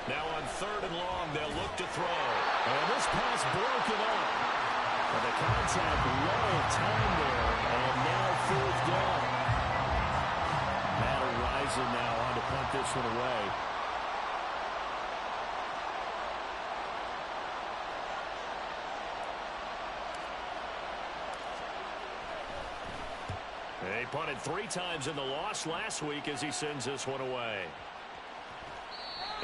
Now on 3rd and long, they'll look to throw. And this pass broken up. And the contact low time there. And now 4th down. Matt Araiza now on to punt this one away. He punted 3 times in the loss last week as he sends this one away.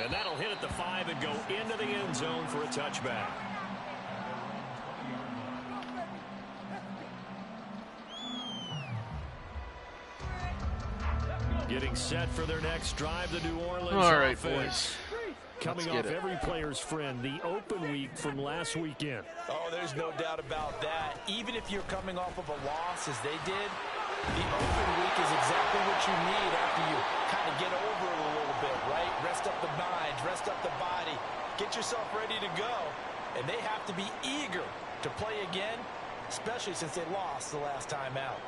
And that'll hit at the 5 and go into the end zone for a touchback. Getting set for their next drive, the New Orleans offense. Boys. Coming off every player's friend, the open week from last weekend. Oh, there's no doubt about that. Even if you're coming off of a loss as they did, the open week is exactly what you need after you kind of get over it a little bit, right? Rest up the mind, rest up the body, get yourself ready to go. And they have to be eager to play again, especially since they lost the last time out.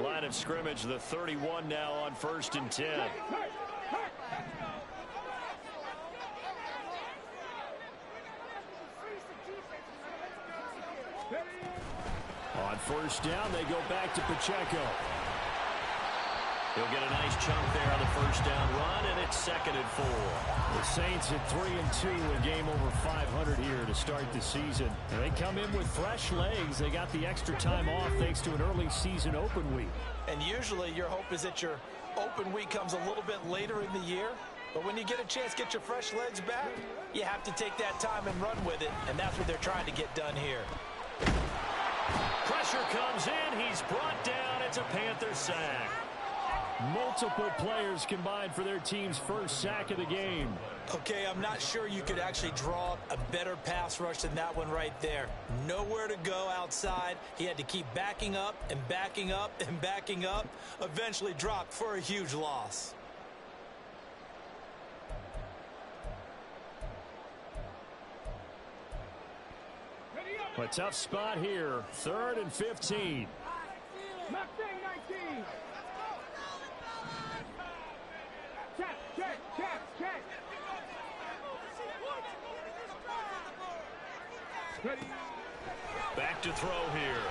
Line of scrimmage, the 31 now on 1st and 10. On 1st down, they go back to Pacheco. He'll get a nice chunk there on the 1st down run, and it's 2nd and 4. The Saints at 3-2, a game over 500 here to start the season. And they come in with fresh legs. They got the extra time off thanks to an early season open week. And usually your hope is that your open week comes a little bit later in the year. But when you get a chance to get your fresh legs back, you have to take that time and run with it. And that's what they're trying to get done here. Pressure comes in. He's brought down. It's a Panther sack. Multiple players combined for their team's first sack of the game. Okay, I'm not sure you could actually draw a better pass rush than that one right there. Nowhere to go outside. He had to keep backing up and backing up and backing up. Eventually dropped for a huge loss. A tough spot here. 3rd and 15. Back to throw here.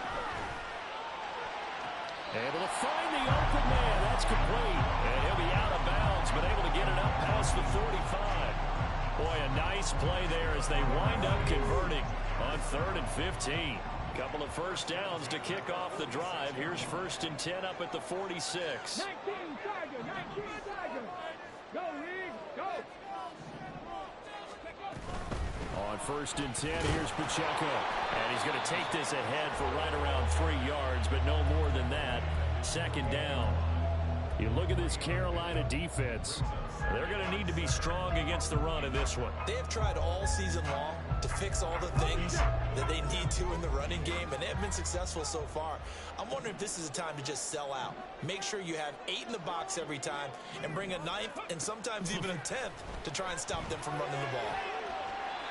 Able to find the open man. That's complete. And he'll be out of bounds, but able to get it up past the 45. Boy, a nice play there as they wind up converting on 3rd and 15. Couple of first downs to kick off the drive. Here's 1st and 10 up at the 46. 19 Tiger, 19 Tiger. Go, Reed, go. On 1st and 10, here's Pacheco. And he's going to take this ahead for right around 3 yards, but no more than that. 2nd down. You look at this Carolina defense. They're going to need to be strong against the run in this one. They have tried all season long to fix all the things that they need to in the running game, and they have been successful so far. I'm wondering if this is a time to just sell out. Make sure you have 8 in the box every time and bring a 9th and sometimes even a 10th to try and stop them from running the ball.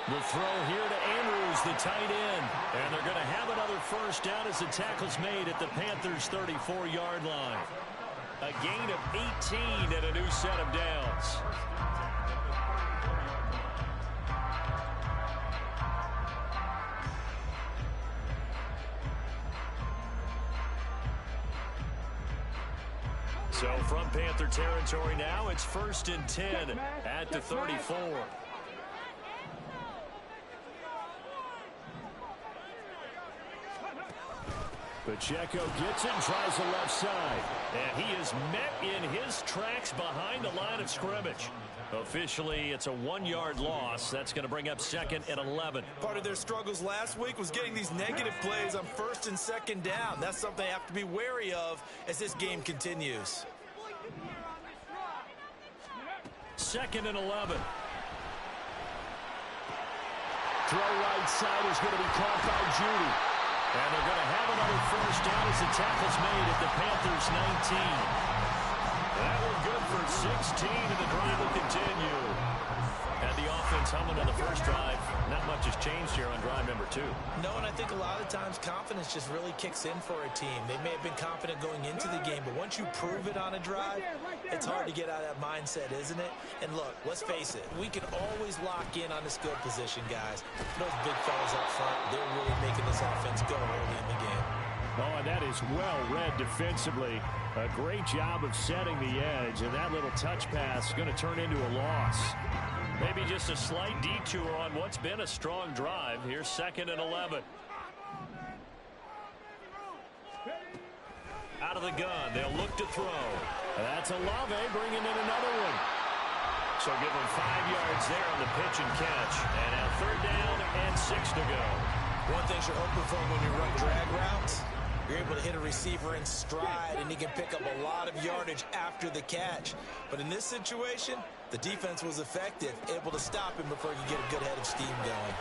The throw here to Andrews, the tight end. And they're going to have another first down as the tackle's made at the Panthers' 34-yard line. A gain of 18 and a new set of downs. So from Panther territory now, it's 1st and 10 at the 34. Pacheco gets it and tries the left side. And he is met in his tracks behind the line of scrimmage. Officially, it's a 1-yard loss. That's going to bring up 2nd and 11. Part of their struggles last week was getting these negative plays on 1st and 2nd down. That's something they have to be wary of as this game continues. 2nd and 11. Throw right side is going to be caught by Judy. And they're going to have another first down as the tackle's made at the Panthers' 19. That one good for 16, and the drive will continue. And had the offense humming in the first drive. Not much has changed here on drive number 2. No, and I think a lot of times confidence just really kicks in for a team. They may have been confident going into the game, but once you prove it on a drive, it's hard to get out of that mindset, isn't it? And look, let's face it, we can always lock in on the skill position, guys. Those big fellas up front, they're really making this offense go early in the game. Oh, and that is well read defensively. A great job of setting the edge, and that little touch pass is going to turn into a loss. Maybe just a slight detour on what's been a strong drive. Here's 2nd and 11. Out of the gun, they'll look to throw. That's Olave bringing in another one. So give him 5 yards there on the pitch and catch. And now 3rd down and 6 to go. One thing you're hoping for when you run drag routes, you're able to hit a receiver in stride, and he can pick up a lot of yardage after the catch. But in this situation, the defense was effective, able to stop him before he could get a good head of steam going.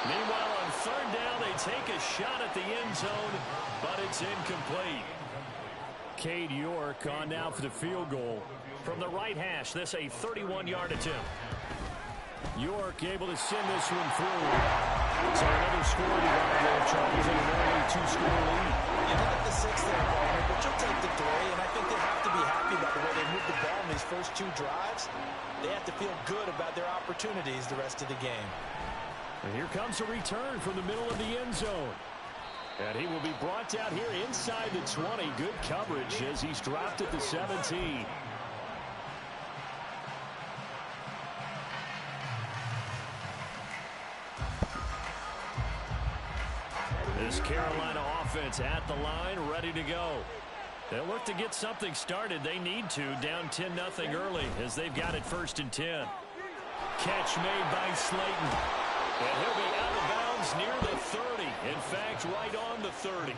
Meanwhile, on 3rd down, they take a shot at the end zone, but it's incomplete. Cade York on now for the field goal. From the right hash, this a 31-yard attempt. York able to send this one through. So another scoring drive there, Charles, and an early 2-score lead. You'd like the 6 there, Ballmer, but you'll take the 3, and I think they have to be happy about the way they moved the ball in these first 2 drives. They have to feel good about their opportunities the rest of the game. And here comes a return from the middle of the end zone. And he will be brought down here inside the 20. Good coverage as he's dropped at the 17. This Carolina offense at the line, ready to go. They'll look to get something started. They need to, down 10-0 early as they've got it 1st and 10. Catch made by Slayton. And he'll be out of bounds near the 30. In fact, right on the 30.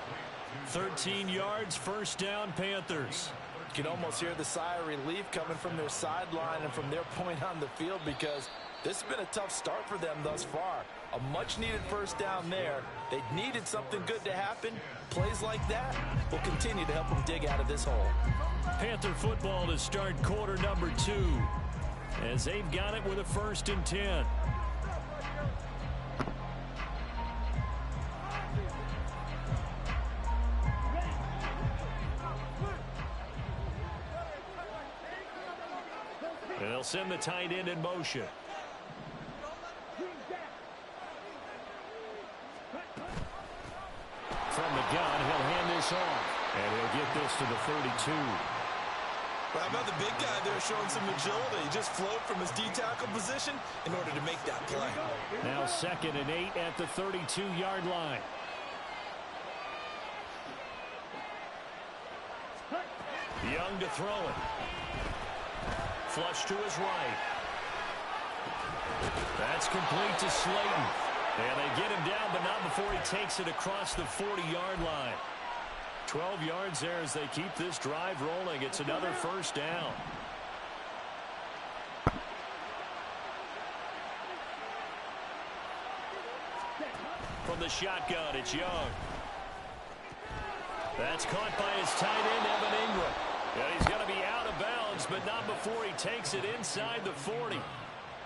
13 yards, 1st down, Panthers. You can almost hear the sigh of relief coming from their sideline and from their point on the field, because this has been a tough start for them thus far. A much-needed 1st down there. They needed something good to happen. Plays like that will continue to help them dig out of this hole. Panther football to start quarter number 2 as they've got it with a 1st and 10. And they'll send the tight end in motion. From the gun, he'll hand this off. And he'll get this to the 32. Well, how about the big guy there showing some agility? He just float from his D-tackle position in order to make that play. Now 2nd and 8 at the 32-yard line. Young to throw it. Flush to his right. That's complete to Slayton. And they get him down, but not before he takes it across the 40-yard line. 12 yards there as they keep this drive rolling. It's another 1st down. From the shotgun, it's Young. That's caught by his tight end, Evan Ingram. And he's going to be out of bounds, but not before he takes it inside the 40.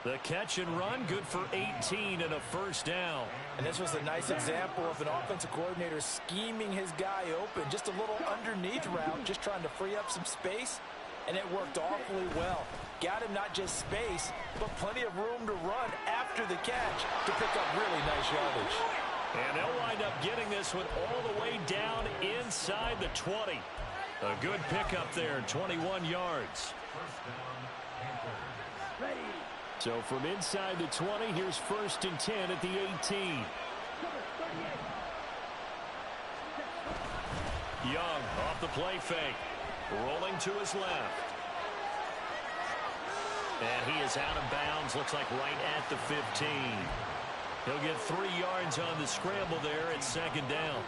The catch and run, good for 18 and a 1st down. And this was a nice example of an offensive coordinator scheming his guy open. Just a little underneath route, just trying to free up some space, and it worked awfully well. Got him not just space, but plenty of room to run after the catch to pick up really nice yardage. And they'll wind up getting this one all the way down inside the 20. A good pickup there, 21 yards. So from inside the 20, here's 1st and 10 at the 18. Young off the play fake. Rolling to his left. And he is out of bounds, looks like right at the 15. He'll get 3 yards on the scramble there at 2nd down.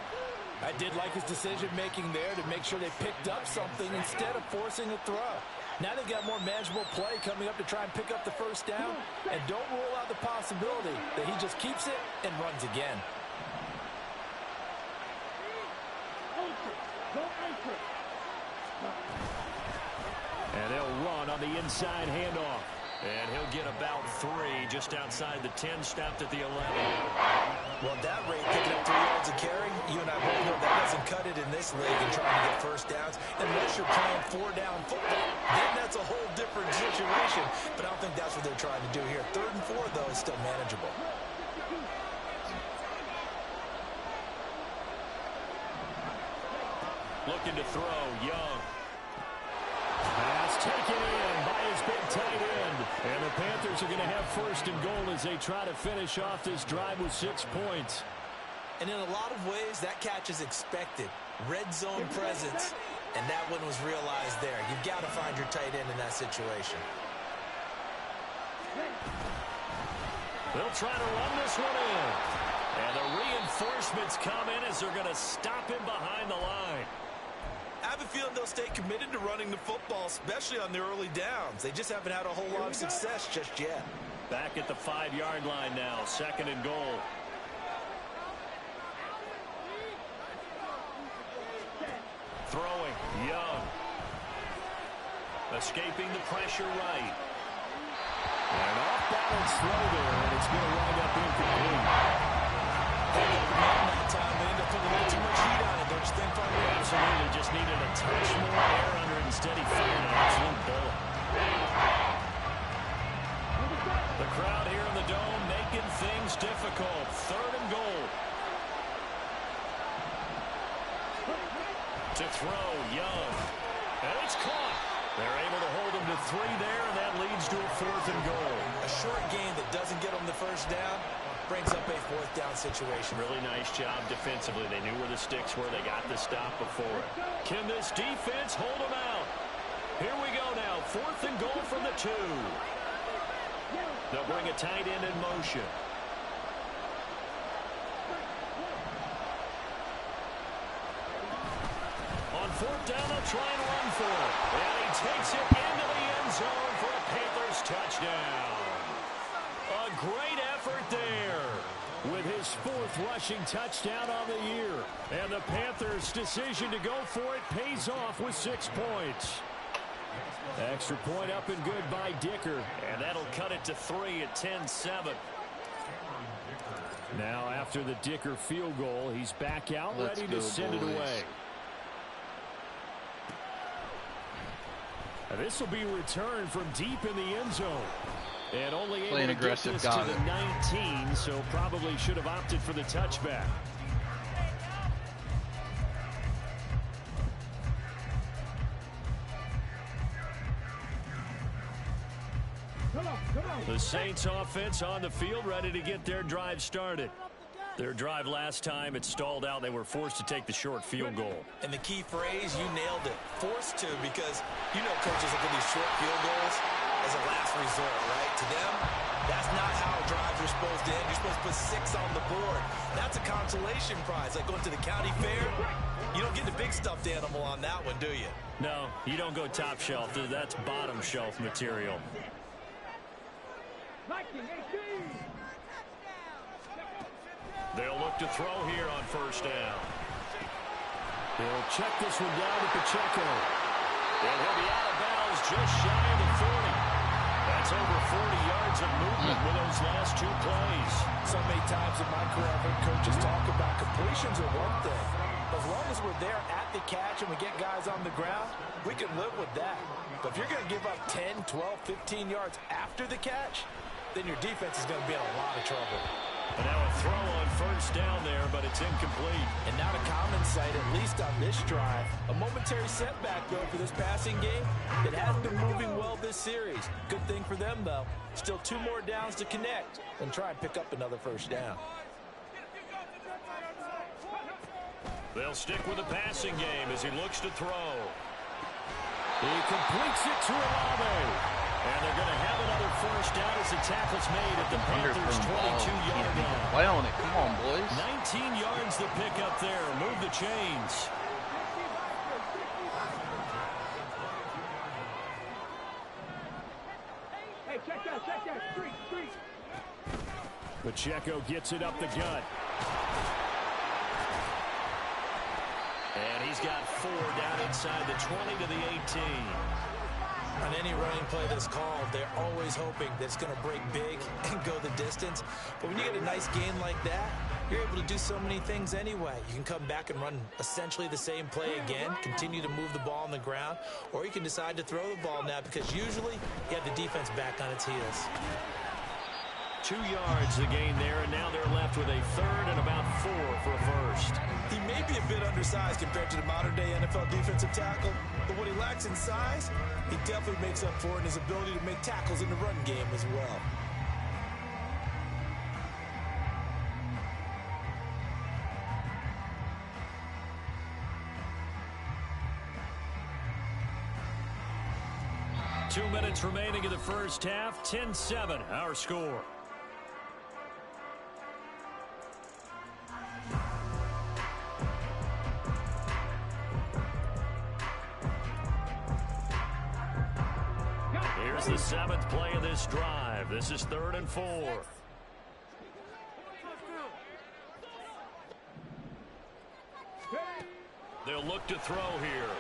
I did like his decision-making there to make sure they picked up something instead of forcing a throw. Now they've got more manageable play coming up to try and pick up the 1st down, and don't rule out the possibility that he just keeps it and runs again. And they'll run on the inside handoff. And he'll get about 3 just outside the 10, stopped at the 11. Well, at that rate, picking up 3 yards a carry, you and I both know that doesn't cut it in this league and trying to get first downs unless you're playing 4-down football. Then that's a whole different situation, but I don't think that's what they're trying to do here. 3rd and 4, though, is still manageable. Looking to throw, Young. Pass taken in by his big tight end. And the Panthers are going to have 1st and goal as they try to finish off this drive with 6 points. And in a lot of ways, that catch is expected. Red zone presence, and that one was realized there. You've got to find your tight end in that situation. They'll try to run this one in. And the reinforcements come in as they're going to stop him behind the line. I have a feeling they'll stay committed to running the football, especially on the early downs. They just haven't had a whole lot of success just yet. Back at the 5-yard line now, 2nd and goal. Throwing, Young. Escaping the pressure right. An off-balance throw there, and it's going to wind up incomplete. That time they end up putting a little too much heat on it, don't you think, Frank? Absolutely, just needed a touch more air under it. Instead he fired an absolute bullet. The crowd here in the Dome making things difficult. 3rd and goal. To throw, Young. And it's caught. They're able to hold him to 3 there, and that leads to a 4th and goal. A short game that doesn't get them the first down brings up a 4th down situation. Really nice job defensively. They knew where the sticks were. They got the stop before it. Can this defense hold them out? Here we go now. 4th and goal from the 2. They'll bring a tight end in motion. On 4th down, they'll try and run for it. And he takes it into the end zone for a Panthers touchdown. A great effort there with his 4th rushing touchdown on the year. And the Panthers' decision to go for it pays off with 6 points. Extra point up and good by Dicker. And that'll cut it to 3 at 10-7. Now after the Dicker field goal, he's back out ready to send it away. This will be returned from deep in the end zone. And only able to get this to the 19, so probably should have opted for the touchback. The Saints offense on the field, ready to get their drive started. Their drive last time, it stalled out. They were forced to take the short field goal. And the key phrase, you nailed it. Forced to, because you know coaches look at these short field goals as a last resort, right? To them, that's not how drives are supposed to end. You're supposed to put 6 on the board. That's a consolation prize. Like going to the county fair, you don't get the big stuffed animal on that one, do you? No, you don't go top shelf. That's bottom shelf material. They'll look to throw here on 1st down. They'll check this one down to Pacheco. And he'll be out of bounds just shy of the 40. That's over 40 yards of movement with those last 2 plays. So many times in my career, I've heard coaches talk about completions are one thing. As long as we're there at the catch and we get guys on the ground, we can live with that. But if you're going to give up 10, 12, 15 yards after the catch, then your defense is going to be in a lot of trouble. And now a throw on 1st down there, but it's incomplete. And not a common sight, at least on this drive. A momentary setback, though, for this passing game that has been moving well this series. Good thing for them, though. Still 2 more downs to connect and try and pick up another 1st down. They'll stick with the passing game as he looks to throw. He completes it to Olave. And they're going to have another 1st down as the tackle's made at the Panthers' 22-yard line. Play on it. Come on, boys. 19 yards to pick up there. Move the chains. Hey, check that. Street. Pacheco gets it up the gut. And he's got 4 down inside the 20 to the 18. On any running play that's called, they're always hoping that it's going to break big and go the distance. But when you get a nice gain like that, you're able to do so many things anyway. You can come back and run essentially the same play again, continue to move the ball on the ground, or you can decide to throw the ball now because usually you have the defense back on its heels. 2 yards the gain there, and now they're left with a third and about 4 for a first. He may be a bit undersized compared to the modern-day NFL defensive tackle, but what he lacks in size, he definitely makes up for in his ability to make tackles in the run game as well. Two minutes remaining in the first half, 10-7, our score. Here's the 7th play of this drive. This is 3rd and 4. They'll look to throw here.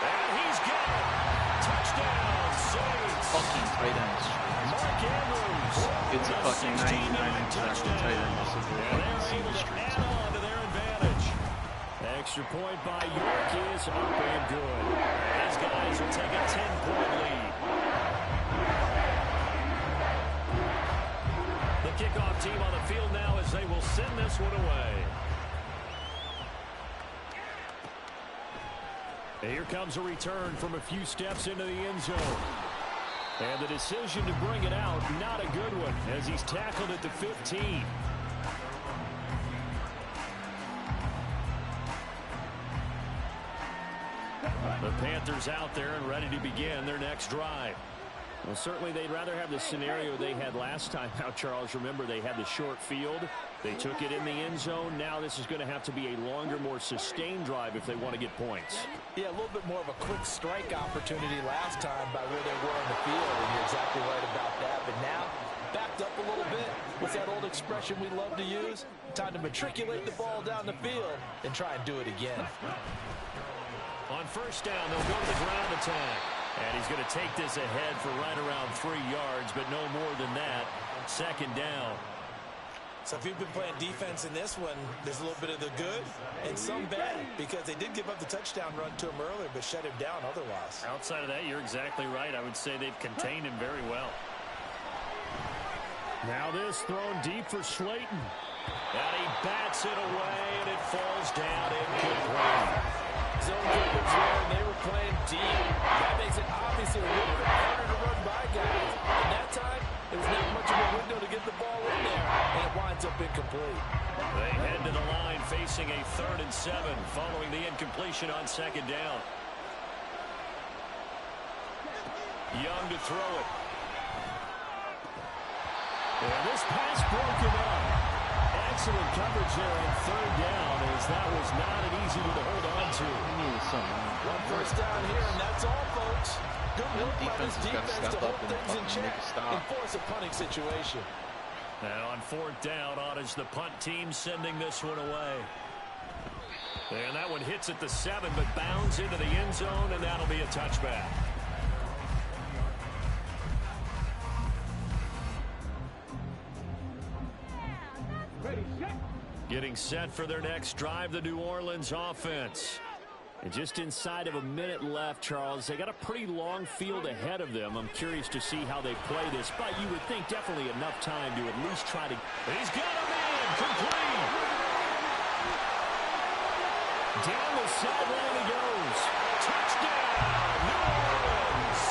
And he's got it. Touchdown, Saints. Fucking tight ends. Mark Andrews. It's a fucking 99 touchdown tight end. This is the fucking single street. Add on to their advantage. Extra point by York is up and good. These guys will take a 10-point lead. The kickoff team on the field now as they will send this one away. Here comes a return from a few steps into the end zone. And the decision to bring it out, not a good one, as he's tackled at the 15. The Panthers out there and ready to begin their next drive. Well, certainly they'd rather have the scenario they had last time. Now, Charles, remember they had the short field. They took it in the end zone. Now this is going to have to be a longer, more sustained drive if they want to get points. Yeah, a little bit more of a quick strike opportunity last time by where they were on the field, and you're exactly right about that. But now, backed up a little bit. What's that old expression we love to use? Time to matriculate the ball down the field and try and do it again. On first down, they'll go to the ground attack. And he's going to take this ahead for right around 3 yards, but no more than that. 2nd down. So if you've been playing defense in this one, there's a little bit of the good and some bad, because they did give up the touchdown run to him earlier, but shut him down otherwise. Outside of that, you're exactly right. I would say they've contained him very well. Now this thrown deep for Slayton. And he bats it away, and it falls down incomplete. Zone coverage there, and they were playing deep. That makes it obviously a little bit harder to run by guys. And that time, there was not much of a window to get the ball in there, and it winds up incomplete. They head to the line facing a 3rd and 7 following the incompletion on 2nd down. Young to throw it. And this pass broken up. Excellent coverage there on 3rd down, as that was not an easy one to hold on to. One first down here, and that's all, folks. Good work by this defense to hold things in check and force a punting situation. And on 4th down, on is the punt team sending this one away. And that one hits at the 7, but bounds into the end zone, and that'll be a touchback. Getting set for their next drive, the New Orleans offense. And just inside of a minute left, Charles, they got a pretty long field ahead of them. I'm curious to see how they play this, but you would think definitely enough time to at least try to... He's got a man! Complete! Down the sideline he goes. Touchdown! New Orleans!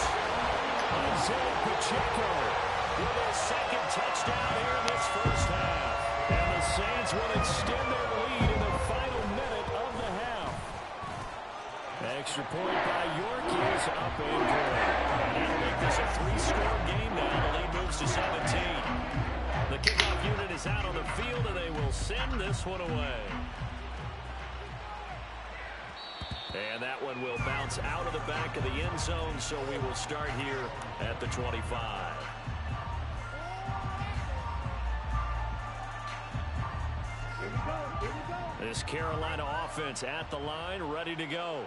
Isaiah Pacheco with a 2nd touchdown here in this first half. And the Saints will extend their lead in the final minute of the half. Extra point by York is up and good. And that'll make this a 3-score game now. The lead moves to 17. The kickoff unit is out on the field, and they will send this one away. And that one will bounce out of the back of the end zone, so we will start here at the 25. This Carolina offense at the line, ready to go.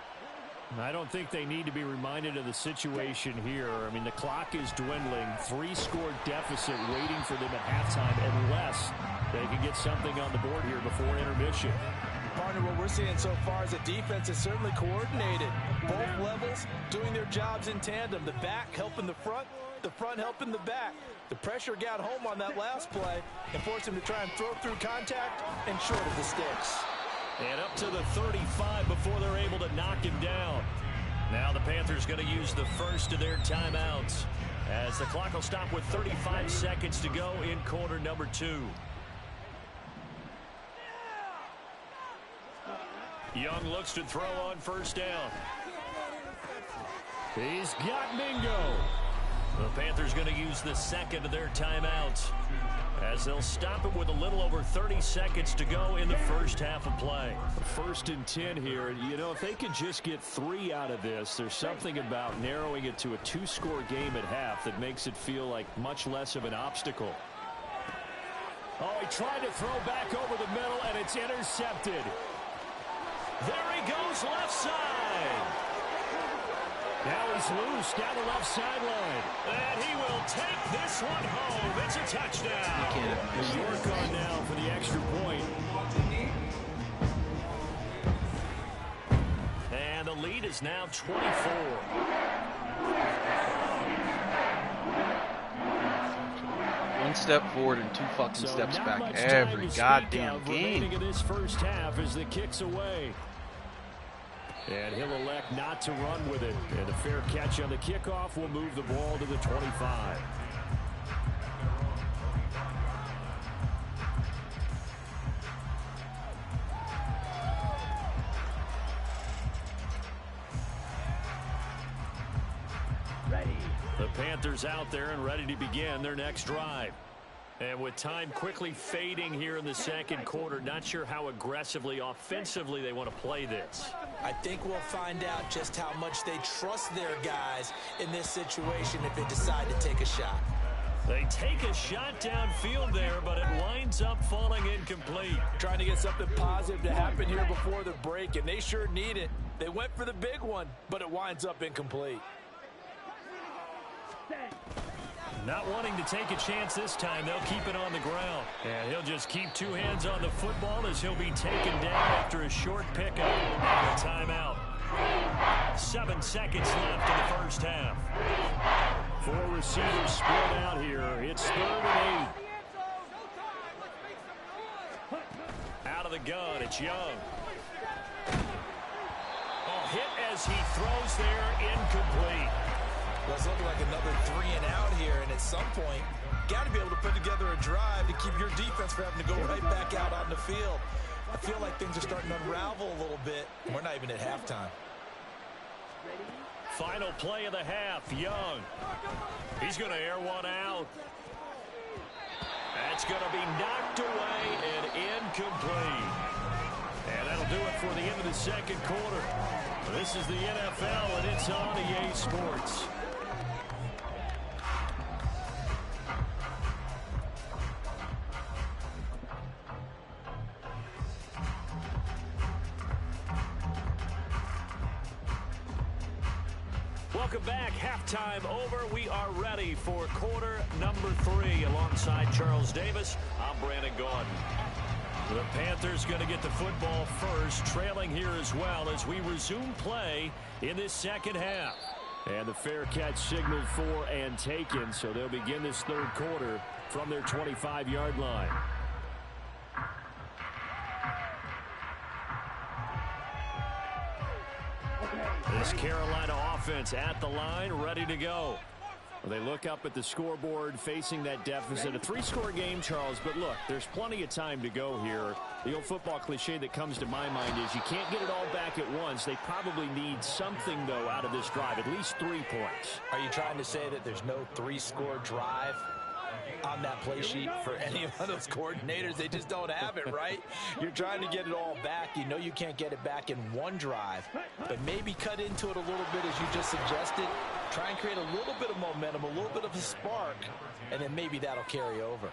I don't think they need to be reminded of the situation here. I mean, the clock is dwindling. 3-score deficit waiting for them at halftime unless they can get something on the board here before intermission. Partner, what we're seeing so far is a defense is certainly coordinated. Both levels doing their jobs in tandem. The back helping the front helping the back. The pressure got home on that last play and forced him to try and throw through contact and short of the sticks. And up to the 35 before they're able to knock him down. Now the Panthers going to use the first of their timeouts as the clock will stop with 35 seconds to go in quarter number 2. Young looks to throw on first down. He's got Mingo. The Panthers going to use the second of their timeouts as they'll stop him with a little over 30 seconds to go in the first half of play. 1st and 10 here. You know, if they could just get 3 out of this, there's something about narrowing it to a 2-score game at half that makes it feel like much less of an obstacle. Oh, he tried to throw back over the middle, and it's intercepted. There he goes, left side. Now he's loose down the left sideline. And he will take this one home. It's a touchdown. New York on now for the extra point. And the lead is now 24. One step forward and 2 fucking steps back every goddamn game. In this first half as the kick's away. And he'll elect not to run with it. And a fair catch on the kickoff will move the ball to the 25. Ready. The Panthers out there and ready to begin their next drive. And with time quickly fading here in the second quarter, not sure how aggressively, offensively they want to play this. I think we'll find out just how much they trust their guys in this situation if they decide to take a shot. They take a shot downfield there, but it winds up falling incomplete. Trying to get something positive to happen here before the break, and they sure need it. They went for the big one, but it winds up incomplete. Not wanting to take a chance this time, they'll keep it on the ground. And he'll just keep 2 hands on the football as he'll be taken down after a short pickup and a timeout. 7 seconds left in the first half. 4 receivers split out here. It's 3rd and 8. Out of the gun, it's Young. Oh, hit as he throws there, incomplete. Well, it's looking like another 3 and out here, and at some point, got to be able to put together a drive to keep your defense from having to go right back out on the field. I feel like things are starting to unravel a little bit, and we're not even at halftime. Final play of the half, Young. He's going to air one out. That's going to be knocked away and incomplete. And that'll do it for the end of the second quarter. This is the NFL, and it's on EA Sports. Welcome back. Halftime over. We are ready for quarter number 3. Alongside Charles Davis, I'm Brandon Gaudin. The Panthers going to get the football first, trailing here as well as we resume play in this second half. And the fair catch signaled for and taken, so they'll begin this third quarter from their 25-yard line. This Carolina offense at the line, ready to go. They look up at the scoreboard, facing that deficit. A 3-score game, Charles, but look, there's plenty of time to go here. The old football cliche that comes to my mind is you can't get it all back at once. They probably need something, though, out of this drive, at least 3 points. Are you trying to say that there's no 3-score drive on that play sheet for any of those coordinators? They just don't have it, right? You're trying to get it all back. You know you can't get it back in one drive, but maybe cut into it a little bit as you just suggested. Try and create a little bit of momentum, a little bit of a spark, and then maybe that'll carry over.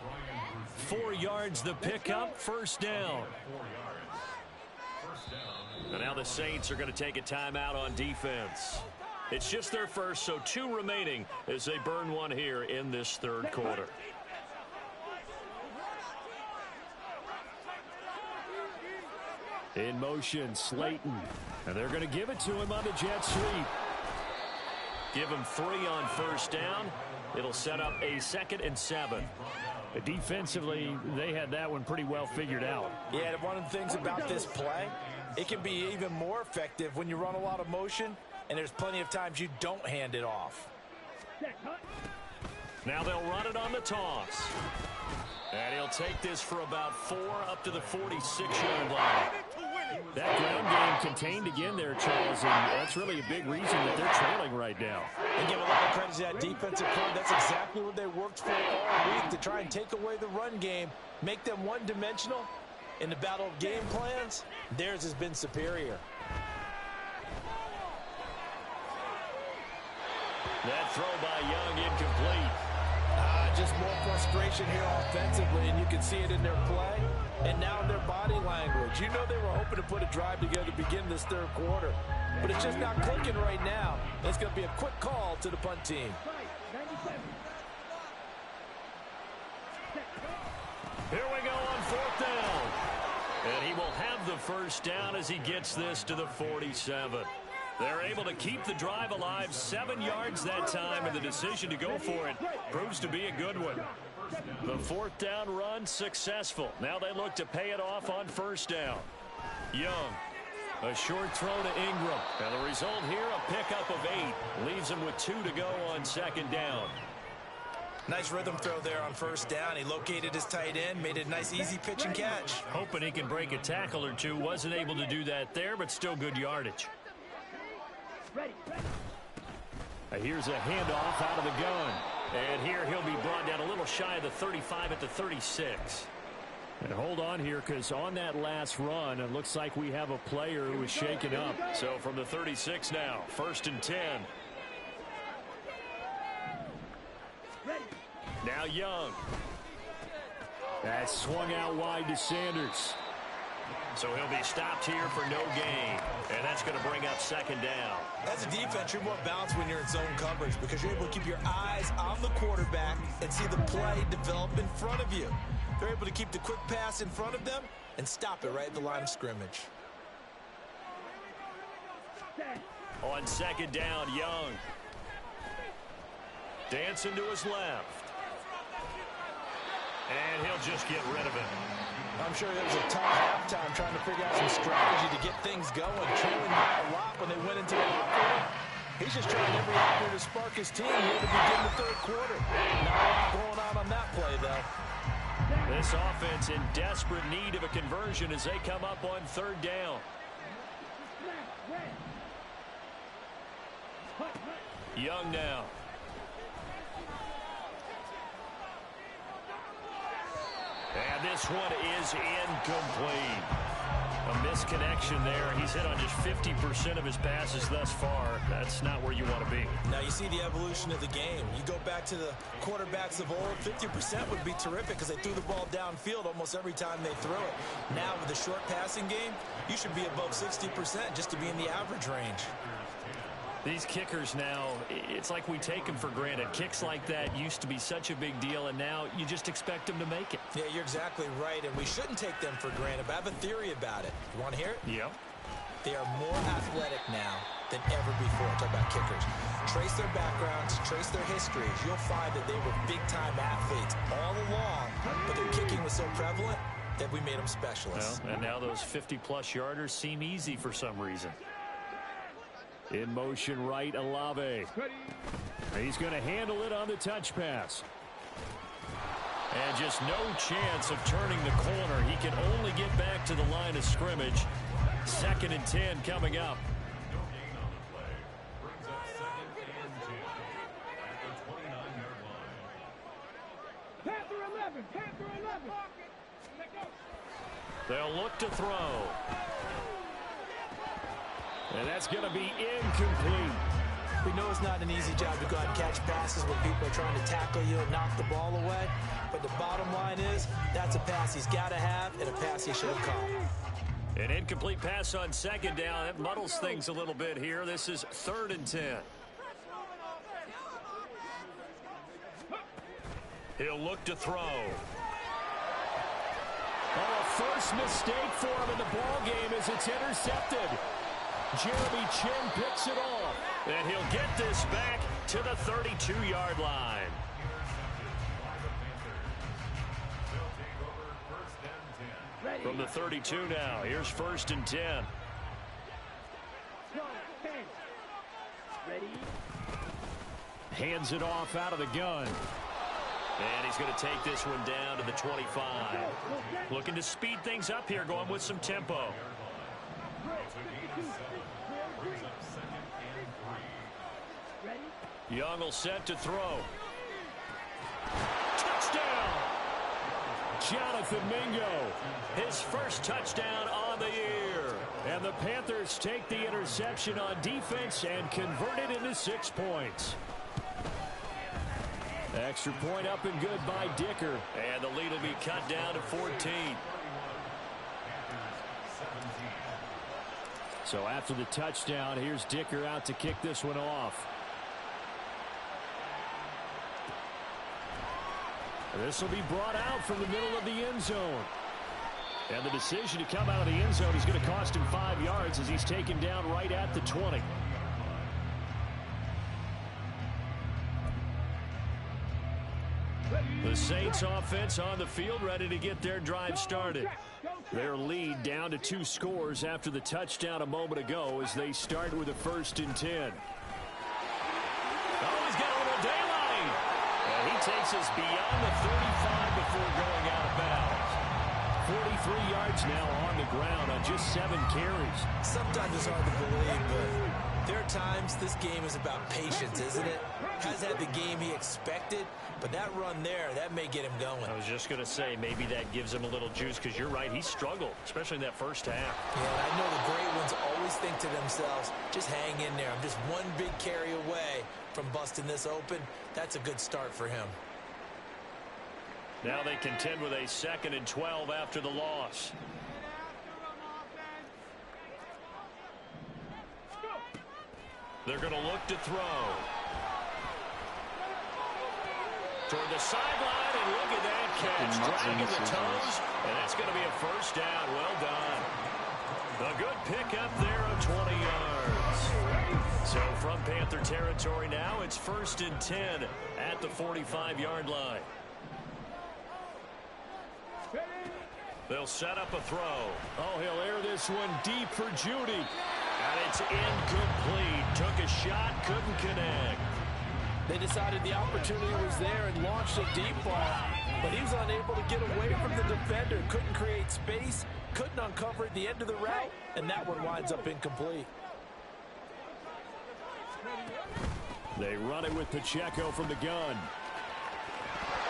4 yards the pickup, first down. And now the Saints are going to take a timeout on defense. It's just their first, so 2 remaining as they burn one here in this third quarter. In motion, Slayton. And they're going to give it to him on the jet sweep. Give him 3 on first down. It'll set up a 2nd and 7. Defensively, they had that one pretty well figured out. Yeah, one of the things about this play, it can be even more effective when you run a lot of motion, and there's plenty of times you don't hand it off. Now they'll run it on the toss. And he'll take this for about 4 up to the 46-yard line. That ground game contained again there, Charles, and that's really a big reason that they're trailing right now. And give a lot of credit to that defensive front. That's exactly what they worked for all week, to try and take away the run game, make them one-dimensional. In the battle of game plans, theirs has been superior. That throw by Young incomplete. Just more frustration here offensively, and you can see it in their play and now in their body language. You know they were hoping to put a drive together to begin this third quarter, but it's just not clicking right now. It's going to be a quick call to the punt team. Here we go on 4th down. And he will have the first down as he gets this to the 47. They're able to keep the drive alive, 7 yards that time, and the decision to go for it proves to be a good one. The 4th down run successful. Now they look to pay it off on first down. Young, a short throw to Ingram. And the result here, a pickup of 8. Leaves him with 2 to go on 2nd down. Nice rhythm throw there on first down. He located his tight end, made it a nice easy pitch and catch. Hoping he can break a tackle or 2. Wasn't able to do that there, but still good yardage. Here's a handoff out of the gun. And here he'll be brought down a little shy of the 35 at the 36. And hold on here, because on that last run, it looks like we have a player who is shaken up. So from the 36 now, 1st and 10. Now Young. That swung out wide to Sanders. So he'll be stopped here for no gain. And that's going to bring up 2nd down. As a defense, you're more balanced when you're in zone coverage because you're able to keep your eyes on the quarterback and see the play develop in front of you. They're able to keep the quick pass in front of them and stop it right at the line of scrimmage. On 2nd down, Young. Dancing to his left. And he'll just get rid of it. I'm sure it was a tough halftime trying to figure out some strategy to get things going. Trailing by a lot when they went into the quarter. He's just trying every avenue to spark his team here to begin the third quarter. Not a lot going on that play, though. This offense in desperate need of a conversion as they come up on 3rd down. Young now. And this one is incomplete. A misconnection there. He's hit on just 50% of his passes thus far. That's not where you want to be. Now you see the evolution of the game. You go back to the quarterbacks of old, 50% would be terrific because they threw the ball downfield almost every time they threw it. Now with the short passing game, you should be above 60% just to be in the average range. These kickers now, it's like we take them for granted. Kicks like that used to be such a big deal, and now you just expect them to make it. Yeah, you're exactly right, and we shouldn't take them for granted, but I have a theory about it. You want to hear it? Yep. They are more athletic now than ever before. Talk about kickers. Trace their backgrounds, trace their histories. You'll find that they were big-time athletes all along, but their kicking was so prevalent that we made them specialists. Well, and now those 50-plus yarders seem easy for some reason. In motion right, Olave. He's going to handle it on the touch pass. And just no chance of turning the corner. He can only get back to the line of scrimmage. 2nd and 10 coming up. Panther 11, Panther 11. They'll look to throw. And that's going to be incomplete. We know it's not an easy job to go out and catch passes when people are trying to tackle you and knock the ball away. But the bottom line is, that's a pass he's got to have and a pass he should have caught. An incomplete pass on second down. That muddles things a little bit here. This is 3rd and 10. He'll look to throw. Oh, a first mistake for him in the ball game as it's intercepted. Jeremy Chinn picks it off. And he'll get this back to the 32-yard line. From the 32 now, here's 1st and 10. Ready? Hands it off out of the gun. And he's going to take this one down to the 25. Looking to speed things up here, going with some tempo. Young will set to throw. Touchdown! Jonathan Mingo. His first touchdown on the year. And the Panthers take the interception on defense and convert it into 6 points. Extra point up and good by Dicker. And the lead will be cut down to 14. So after the touchdown, here's Dicker out to kick this one off. This will be brought out from the middle of the end zone. And the decision to come out of the end zone is going to cost him 5 yards as he's taken down right at the 20. The Saints offense on the field, ready to get their drive started. Their lead down to 2 scores after the touchdown a moment ago as they start with a 1st and 10. Oh, he's got a little daylight. And he takes us beyond the 35 before going out of bounds. 43 yards now on the ground on just 7 carries. Sometimes it's hard to believe, but there are times this game is about patience, isn't it? Has had the game he expected, but that run there, that may get him going. I was just going to say, maybe that gives him a little juice, because you're right, he struggled, especially in that first half. Yeah, I know the great ones always think to themselves, just hang in there. I'm just one big carry away from busting this open. That's a good start for him. Now they contend with a 2nd and 12 after the loss. They're going to look to throw. Toward the sideline, and look at that catch. Dragging the toes, and that's going to be a 1st down. Well done. A good pickup there of 20 yards. So from Panther territory now, it's 1st and 10 at the 45-yard line. They'll set up a throw. Oh, he'll air this one deep for Judy. And it's incomplete. Took a shot, couldn't connect. They decided the opportunity was there and launched a deep ball, but he was unable to get away from the defender. Couldn't create space, couldn't uncover at the end of the route, and that one winds up incomplete. They run it with Pacheco from the gun.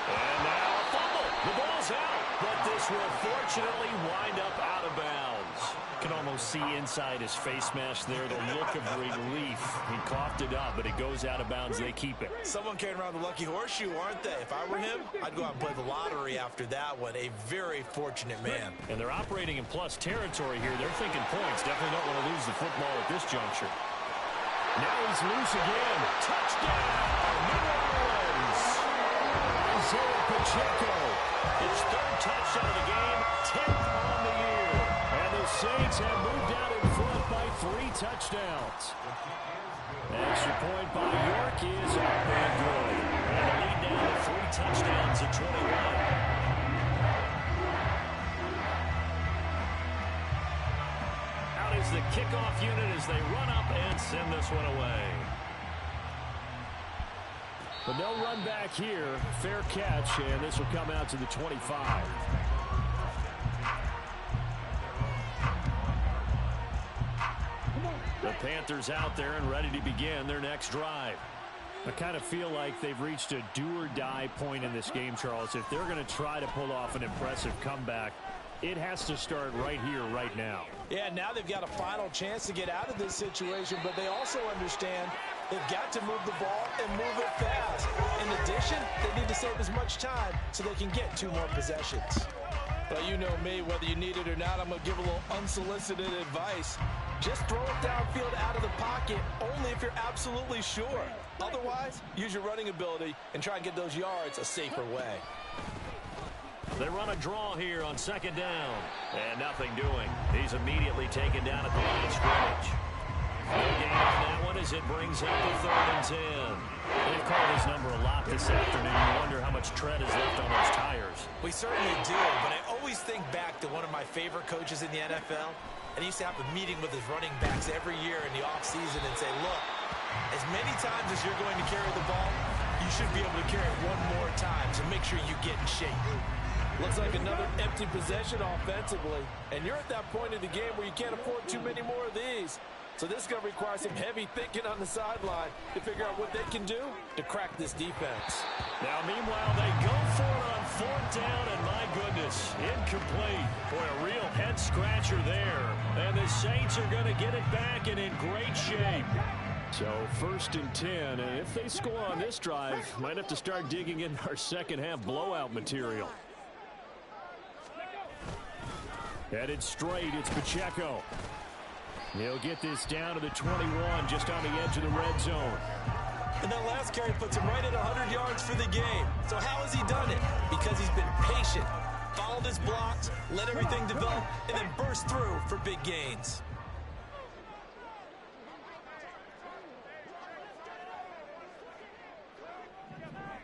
And now a fumble. The ball's out, but this will fortunately wind up out of bounds. You can almost see inside his face mask there the look of relief. He coughed it up, but it goes out of bounds. They keep it. Someone carrying around the lucky horseshoe, aren't they? If I were him, I'd go out and play the lottery after that one. A very fortunate man. And they're operating in plus territory here. They're thinking points. Definitely don't want to lose the football at this juncture. Now he's loose again. Touchdown, New Orleans. Isaiah Pacheco. His 3rd touchdown of the game, 10th on the year. And the Saints have moved out in front by 3 touchdowns. Extra point by York is up and good. And the lead now to 3 touchdowns at 21. Out is the kickoff unit as they run up and send this one away. But no run back here. Fair catch, and this will come out to the 25. The Panthers out there and ready to begin their next drive. I kind of feel like they've reached a do-or-die point in this game, Charles. If they're going to try to pull off an impressive comeback, it has to start right here, right now. Yeah, now they've got a final chance to get out of this situation, but they also understand they've got to move the ball and move it fast. In addition, they need to save as much time so they can get 2 more possessions. Well, you know me, whether you need it or not, I'm going to give a little unsolicited advice. Just throw it downfield out of the pocket, only if you're absolutely sure. Otherwise, use your running ability and try and get those yards a safer way. They run a draw here on second down. And nothing doing. He's immediately taken down at the line of scrimmage. No gain on that one as it brings up the 3rd and 10. They've called his number a lot this afternoon. You wonder how much tread is left on those tires. We certainly do, but I always think back to one of my favorite coaches in the NFL. And he used to have a meeting with his running backs every year in the offseason and say, look, as many times as you're going to carry the ball, you should be able to carry it one more time, so make sure you get in shape. Looks like another empty possession offensively. And you're at that point in the game where you can't afford too many more of these. So this is going to require some heavy thinking on the sideline to figure out what they can do to crack this defense. Now, meanwhile, they go for it on 4th down, and my goodness, incomplete. Boy, a real head-scratcher there. And the Saints are going to get it back and in great shape. So 1st and 10, and if they score on this drive, might have to start digging in our second-half blowout material. Headed straight, it's Pacheco. He'll get this down to the 21, just on the edge of the red zone. And that last carry puts him right at 100 yards for the game. So how has he done it? Because he's been patient, followed his blocks, let everything develop, and then burst through for big gains.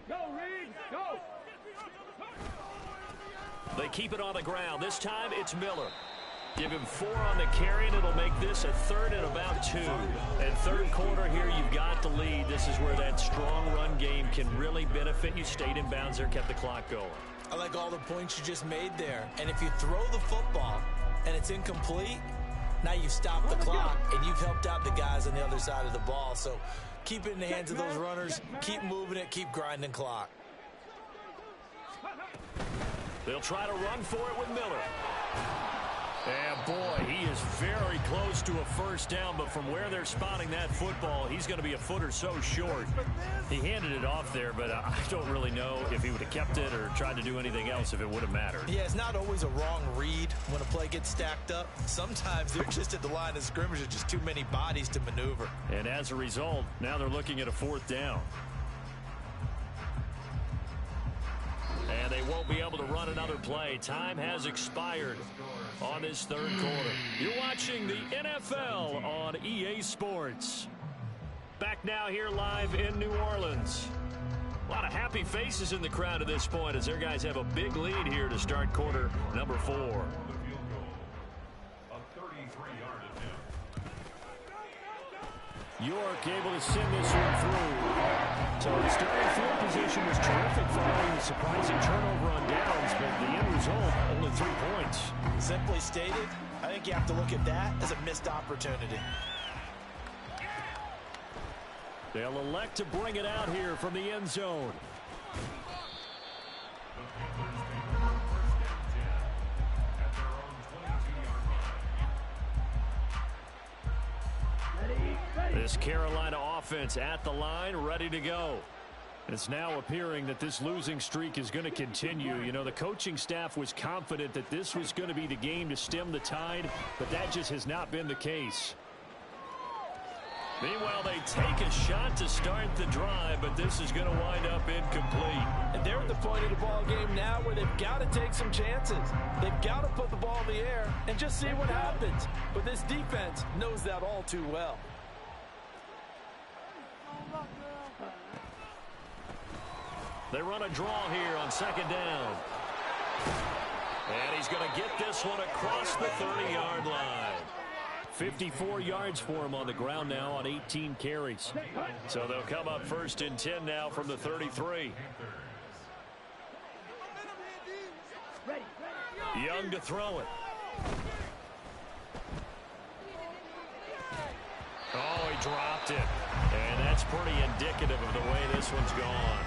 Go, Reed, go! They keep it on the ground. This time it's Miller. Give him 4 on the carry, and it'll make this a 3rd and about 2. And 3rd quarter here, you've got the lead. This is where that strong run game can really benefit you. Stayed in bounds there, kept the clock going. I like all the points you just made there. And if you throw the football and it's incomplete, now you've stopped the clock and you've helped out the guys on the other side of the ball. So keep it in the hands of those runners. Keep moving it. Keep grinding clock. They'll try to run for it with Miller. And boy, he is very close to a 1st down, but from where they're spotting that football, he's going to be a foot or so short. He handed it off there, but I don't really know if he would have kept it or tried to do anything else if it would have mattered. Yeah, it's not always a wrong read when a play gets stacked up. Sometimes they're just at the line of scrimmage with just too many bodies to maneuver. And as a result, now they're looking at a 4th down. And they won't be able to run another play. Time has expired on this 3rd quarter. You're watching the NFL on EA Sports. Back now here live in New Orleans. A lot of happy faces in the crowd at this point as their guys have a big lead here to start quarter number 4. York able to send this one through. So the starting field position was terrific following the surprising turnover on downs, but the end result, only 3 points. Simply stated, I think you have to look at that as a missed opportunity. They'll elect to bring it out here from the end zone. This Carolina offense at the line, ready to go. It's now appearing that this losing streak is going to continue. You know, the coaching staff was confident that this was going to be the game to stem the tide, but that just has not been the case. Meanwhile, they take a shot to start the drive, but this is going to wind up incomplete. And they're at the point of the ball game now where they've got to take some chances. They've got to put the ball in the air and just see what happens. But this defense knows that all too well. They run a draw here on 2nd down. And he's going to get this one across the 30-yard line. 54 yards for him on the ground now on 18 carries. So they'll come up 1st and 10 now from the 33. Young to throw it. Oh, he dropped it. And that's pretty indicative of the way this one's gone.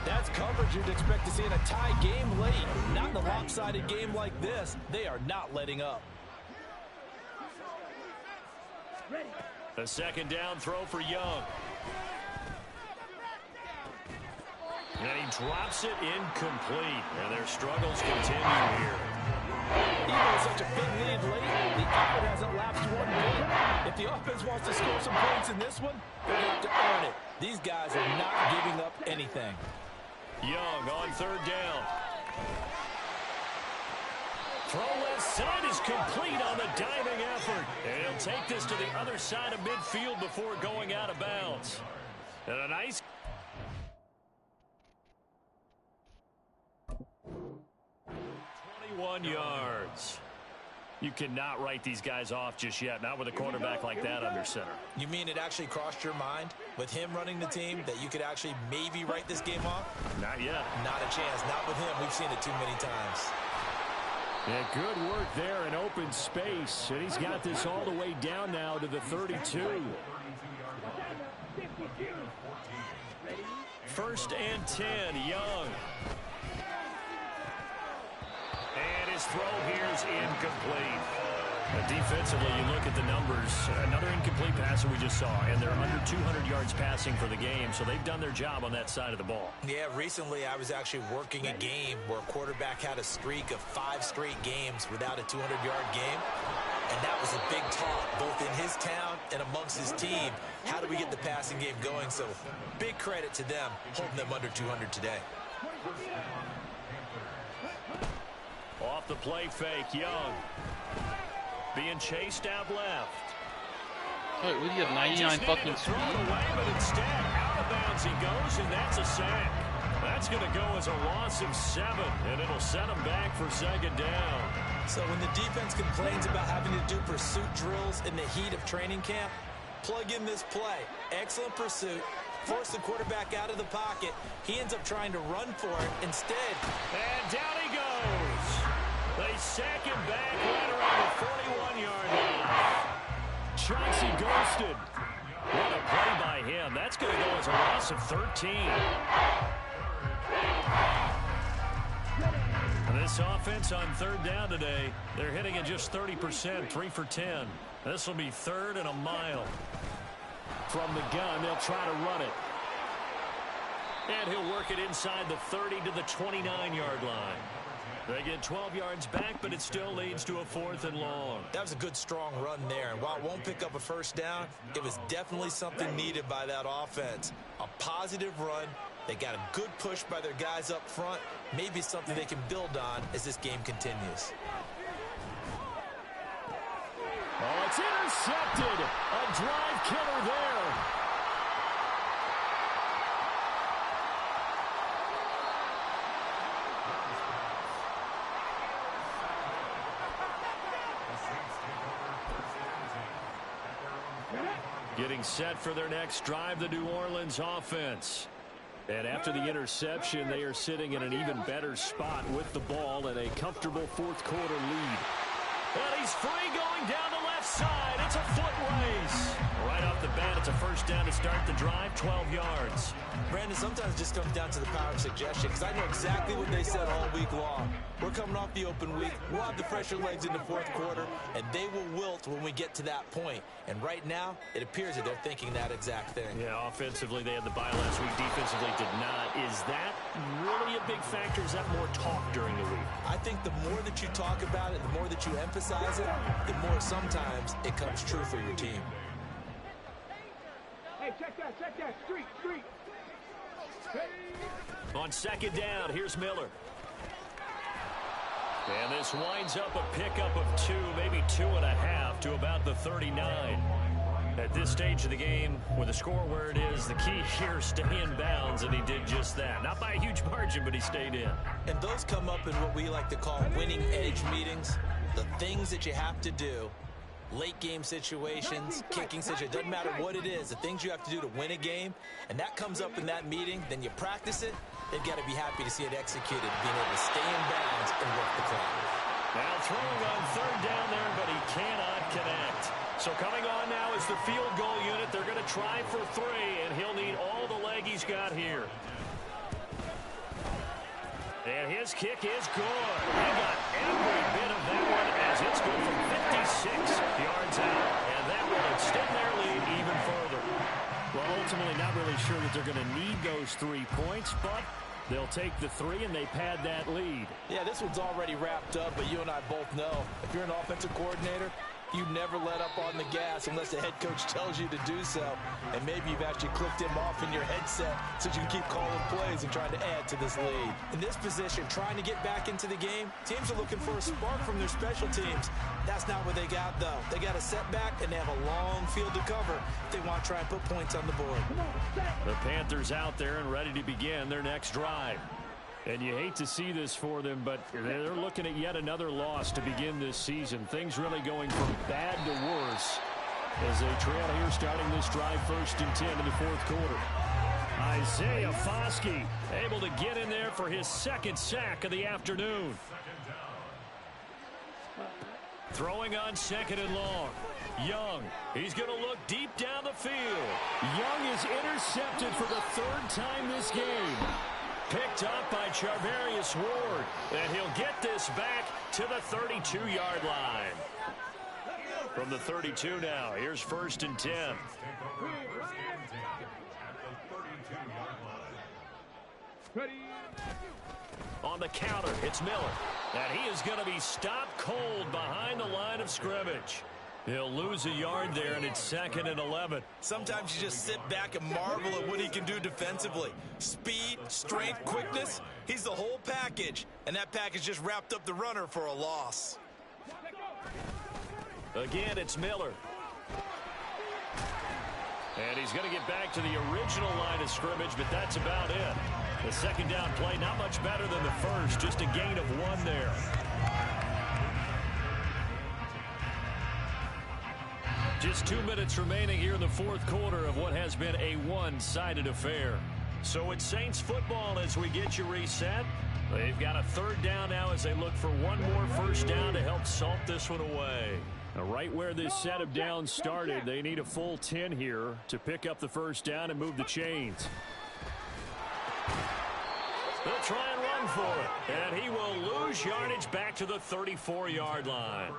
That's coverage you'd expect to see in a tie game late. Not in a lopsided game like this. They are not letting up. A 2nd down throw for Young. And he drops it incomplete. And their struggles continue here. Even with such a big lead late, the effort hasn't lapsed one bit. If the offense wants to score some points in this one, they're going to have to earn it. These guys are not giving up anything. Young on third down. Throw left side is complete on the diving effort. And he'll take this to the other side of midfield before going out of bounds. And a nice... 21 yards. You cannot write these guys off just yet, not with a quarterback like that under center. You mean it actually crossed your mind with him running the team that you could actually maybe write this game off? Not yet. Not a chance. Not with him. We've seen it too many times. Yeah, good work there in open space. And he's got this all the way down now to the 32. First and 10, Young. And his throw here is incomplete. Defensively, you look at the numbers. Another incomplete passer we just saw, and they're under 200 yards passing for the game, so they've done their job on that side of the ball. Yeah, recently I was actually working a game where a quarterback had a streak of 5 straight games without a 200-yard game, and that was a big talk, both in his town and amongst his team. How do we get the passing game going? So big credit to them, holding them under 200 today. Off the play fake, Young. Being chased out left. Wait, what do you have, 99 fucking speed? Away, but instead, out of bounds he goes, and that's a sack. That's going to go as a loss of 7, and it'll set him back for second down. So when the defense complains about having to do pursuit drills in the heat of training camp, plug in this play. Excellent pursuit. Force the quarterback out of the pocket. He ends up trying to run for it instead. And down he goes. They sack him back right around the 41-yard line. Chauncey ghosted. What a play by him. That's going to go as a loss of 13. This offense on third down today, they're hitting at just 30%, 3 for 10. This will be 3rd and a mile. From the gun, they'll try to run it. And he'll work it inside the 30 to the 29-yard line. They get 12 yards back, but it still leads to a 4th and long. That was a good, strong run there. And while it won't pick up a first down, it was definitely something needed by that offense. A positive run. They got a good push by their guys up front. Maybe something they can build on as this game continues. Oh, it's intercepted. A drive killer there. Getting set for their next drive, the New Orleans offense. And after the interception, they are sitting in an even better spot with the ball and a comfortable 4th quarter lead. And he's free going down the left side. It's a foot race. Right off the bat, it's a first down to start the drive, 12 yards. Brandon, sometimes it just comes down to the power of suggestion, because I know exactly what they said all week long. We're coming off the open week. We'll have the fresher legs in the 4th quarter, and they will wilt when we get to that point. And right now, it appears that they're thinking that exact thing. Yeah, offensively, they had the bye last week. Defensively, did not. Is that really a big factor? Is that more talk during the week? I think the more that you talk about it, the more that you emphasize it, the more sometimes it comes true for your team. Hey, check that, street. On second down, here's Miller. And this winds up a pickup of 2, maybe 2.5 to about the 39. At this stage of the game, with the score where it is, the key here is stay in bounds, and he did just that. Not by a huge margin, but he stayed in. And those come up in what we like to call winning edge meetings. The things that you have to do, late game situations, kicking situations, doesn't matter what it is, the things you have to do to win a game, and that comes up in that meeting, then you practice it, they've got to be happy to see it executed, being able to stay in bounds and work the clock. Now throwing on third down there, but he cannot connect. So coming on now is the field goal unit. They're going to try for 3, and he'll need all the leg he's got here. And his kick is good. He got every bit of that one as it's good from 56 yards out. And that will extend their lead even further. Well, ultimately not really sure that they're going to need those 3 points, but They'll take the 3, and they pad that lead. Yeah, this one's already wrapped up, but you and I both know if you're an offensive coordinator, you never let up on the gas unless the head coach tells you to do so. And maybe you've actually clicked him off in your headset so you can keep calling plays and trying to add to this lead. In this position, trying to get back into the game, teams are looking for a spark from their special teams. That's not what they got, though. They got a setback, and they have a long field to cover if they want to try and put points on the board. The Panthers out there and ready to begin their next drive. And you hate to see this for them, but they're looking at yet another loss to begin this season. Things really going from bad to worse as they trail here starting this drive 1st and 10 in the 4th quarter. Isaiah Foskey able to get in there for his 2nd sack of the afternoon. Throwing on 2nd and long. Young, he's going to look deep down the field. Young is intercepted for the 3rd time this game. Picked up by Charvarius Ward, and he'll get this back to the 32-yard line. From the 32 now, here's 1st and 10. On the counter, it's Miller, and he is going to be stopped cold behind the line of scrimmage. He'll lose a yard there, and it's 2nd and 11. Sometimes you just sit back and marvel at what he can do defensively. Speed, strength, quickness, he's the whole package. And that package just wrapped up the runner for a loss. Again, it's Miller. And he's going to get back to the original line of scrimmage, but that's about it. The 2nd down play, not much better than the first, just a gain of 1 there. Just 2 minutes remaining here in the 4th quarter of what has been a one-sided affair. So it's Saints football as we get you reset. They've got a 3rd down now as they look for one more 1st down to help salt this one away. Now, right where this set of downs started, they need a full 10 here to pick up the 1st down and move the chains. They'll try and run for it, and he will lose yardage back to the 34-yard line.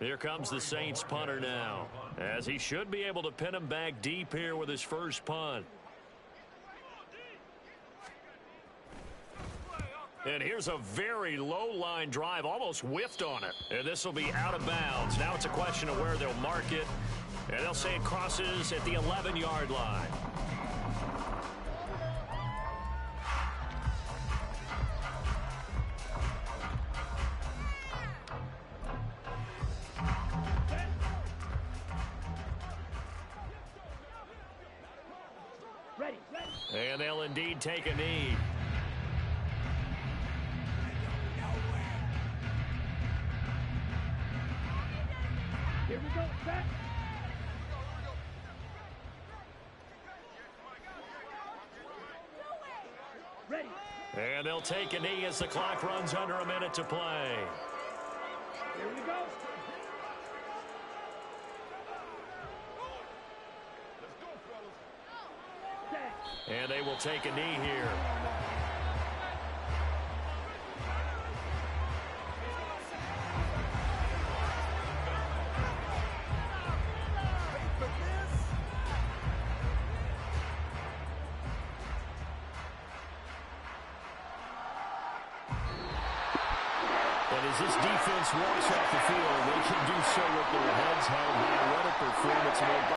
Here comes the Saints punter now, as he should be able to pin him back deep here with his first punt. And here's a very low line drive, almost whiffed on it. And this will be out of bounds. Now it's a question of where they'll mark it. And they'll say it crosses at the 11-yard line. And they'll indeed take a knee. Here we go, set. Ready. And they'll take a knee as the clock runs under a minute to play. Here we go. And they will take a knee here. And as this defense walks off the field, they can do so with their heads held high. What a performance.